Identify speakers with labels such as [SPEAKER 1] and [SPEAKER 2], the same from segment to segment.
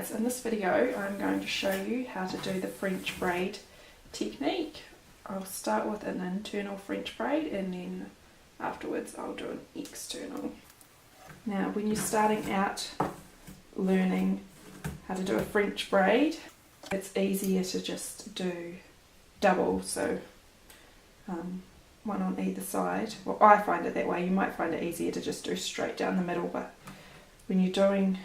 [SPEAKER 1] guys, in this video I'm going to show you how to do the French braid technique. I'll start with an internal French braid and then afterwards I'll do an external. Now when you're starting out learning how to do a French braid, it's easier to just do double, so one on either side. Well, I find it that way. You might find it easier to just do straight down the middle, but when you're doing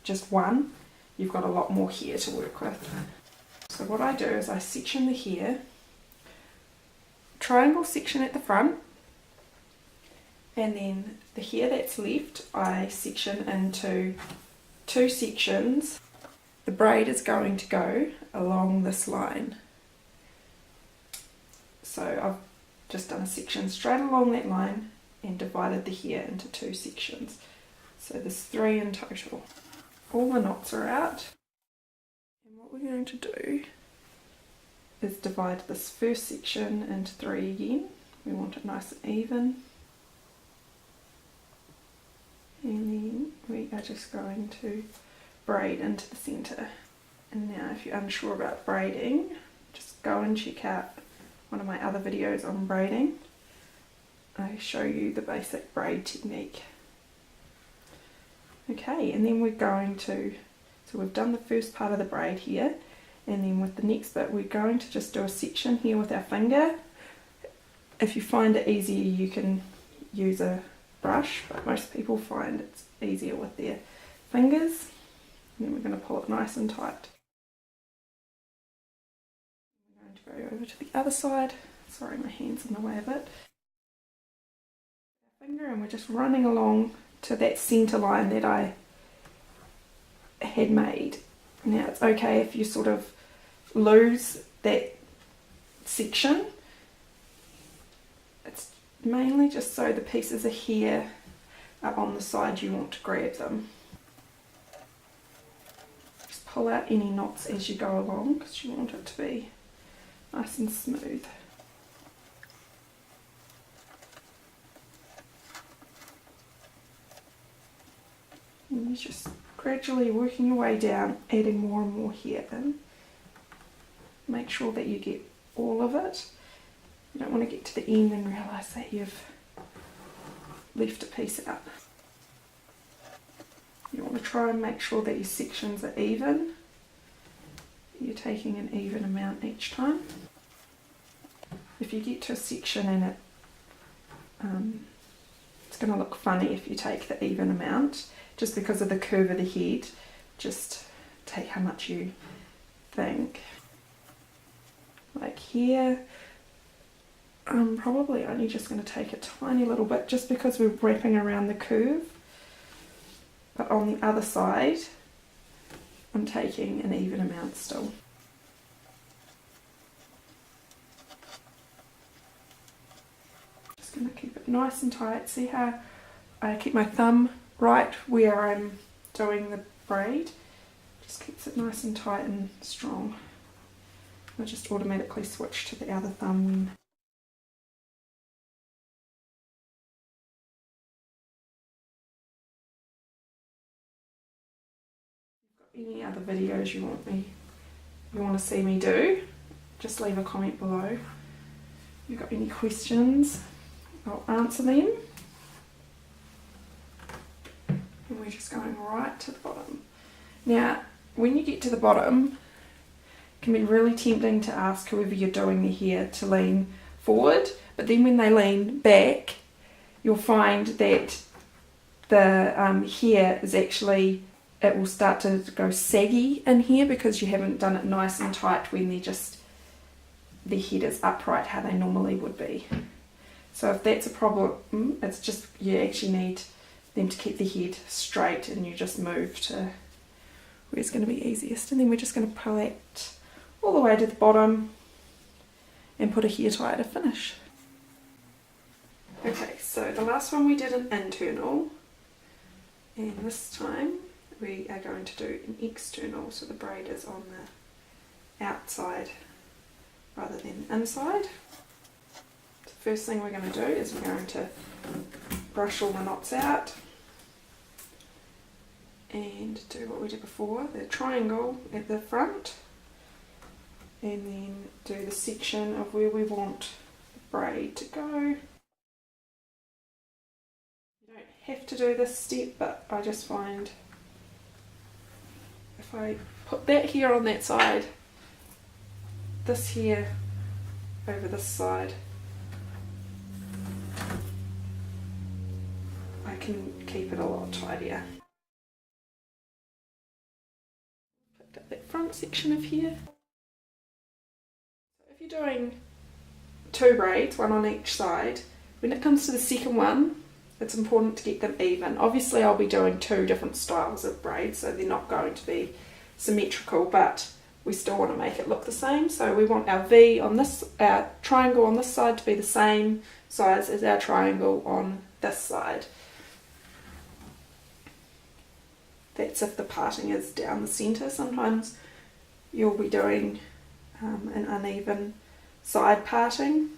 [SPEAKER 1] just one, you've got a lot more hair to work with. So what I do is I section the hair, triangle section at the front, and then the hair that's left I section into two sections. The braid is going to go along this line. So I've just done a section straight along that line and divided the hair into two sections. So there's 3 in total. All the knots are out. And what we're going to do is divide this first section into 3 again. We want it nice and even. And then we are just going to braid into the centre. And now if you're unsure about braiding, just go and check out one of my other videos on braiding. I show you the basic braid technique. Okay, and then we're going to, so we've done the first part of the braid here, and then with the next bit we're going to just do a section here with our finger. If you find it easier you can use a brush, but most people find it's easier with their fingers. And then we're going to pull it nice and tight. We're going to go over to the other side. Sorry, my hand's in the way a bit. Our finger, and we're just running along to that centre line that I had made. Now it's okay if you sort of lose that section. It's mainly just so the pieces of hair are on the side you want to grab them. Just pull out any knots as you go along because you want it to be nice and smooth. And you're just gradually working your way down, adding more and more hair in. Make sure that you get all of it. You don't want to get to the end and realise that you've left a piece out. You want to try and make sure that your sections are even. You're taking an even amount each time. If you get to a section and it's going to look funny if you take the even amount, just because of the curve of the head. Just take how much you think. Like here, I'm probably only just going to take a tiny little bit just because we're wrapping around the curve. But on the other side, I'm taking an even amount still. Just going to keep it nice and tight. See how I keep my thumb right where I'm doing the braid? Just keeps it nice and tight and strong. I just automatically switch to the other thumb when any other videos you want to see me do, just leave a comment below. If you've got any questions, I'll answer them. And we're just going right to the bottom. Now, when you get to the bottom, it can be really tempting to ask whoever you're doing the hair to lean forward, but then when they lean back, you'll find that the hair is actually, it will start to go saggy in here because you haven't done it nice and tight when the head is upright how they normally would be. So if that's a problem, it's just you actually need them to keep the head straight, and you just move to where it's going to be easiest. And then we're just going to pull it all the way to the bottom and put a hair tie to finish. Okay, so the last one we did an internal, and this time we are going to do an external, so the braid is on the outside rather than inside. The first thing we're going to do is we're going to brush all the knots out and do what we did before, the triangle at the front, and then do the section of where we want the braid to go. You don't have to do this step, but I just find if I put that here on that side, this here over this side, I can keep it a lot tidier. Picked up that front section of here. So if you're doing 2 braids, one on each side, when it comes to the second one, it's important to get them even. Obviously I'll be doing 2 different styles of braids, so they're not going to be symmetrical, but we still want to make it look the same. So we want our V on this, our triangle on this side to be the same size as our triangle on this side. That's if the parting is down the centre. Sometimes you'll be doing an uneven side parting,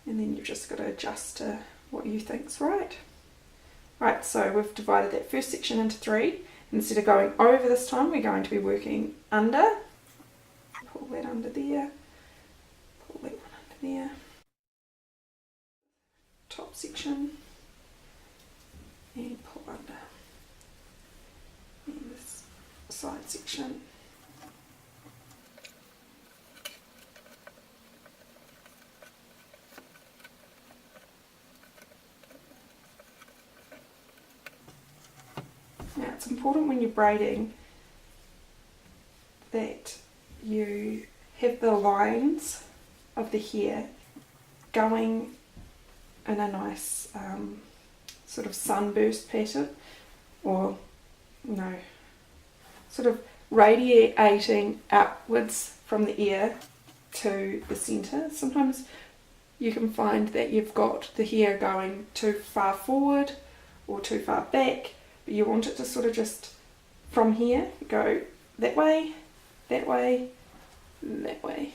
[SPEAKER 1] and then you've just got to adjust to what you think's right. Right, so we've divided that first section into 3. Instead of going over this time, we're going to be working under. Pull that under there, pull that one under there. Top section, and pull under. And this side section. Now it's important when you're braiding that you have the lines of the hair going in a nice sort of sunburst pattern, or no, sort of radiating outwards from the ear to the centre. Sometimes you can find that you've got the hair going too far forward or too far back, but you want it to sort of just from here go that way, that way, that way.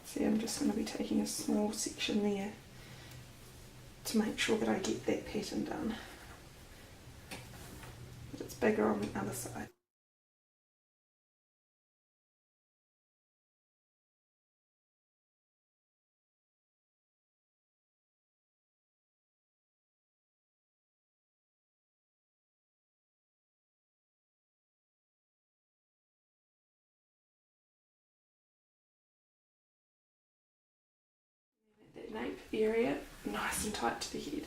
[SPEAKER 1] See, I'm just going to be taking a small section there to make sure that I get that pattern done. But it's bigger on the other side. That nape area nice and tight to the head.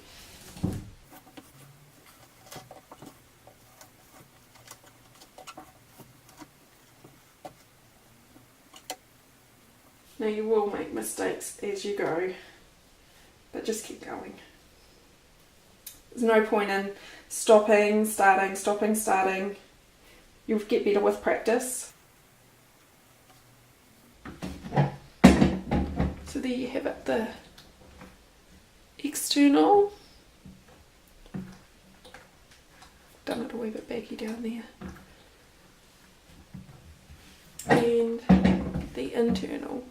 [SPEAKER 1] Now you will make mistakes as you go, but just keep going. There's no point in stopping, starting, stopping, starting. You'll get better with practice. So there you have it, the external. Done it a wee bit baggy down there. And the internal.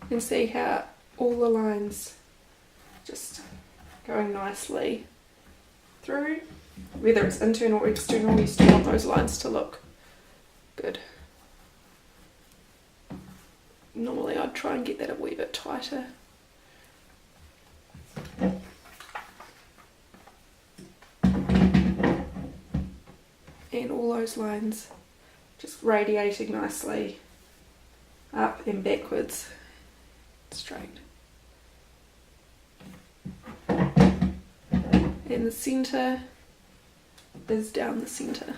[SPEAKER 1] And see how all the lines just going nicely through. Whether it's internal or external, you still want those lines to look good. Normally I'd try and get that a wee bit tighter. And all those lines just radiating nicely up and backwards, straight. And the centre is down the centre.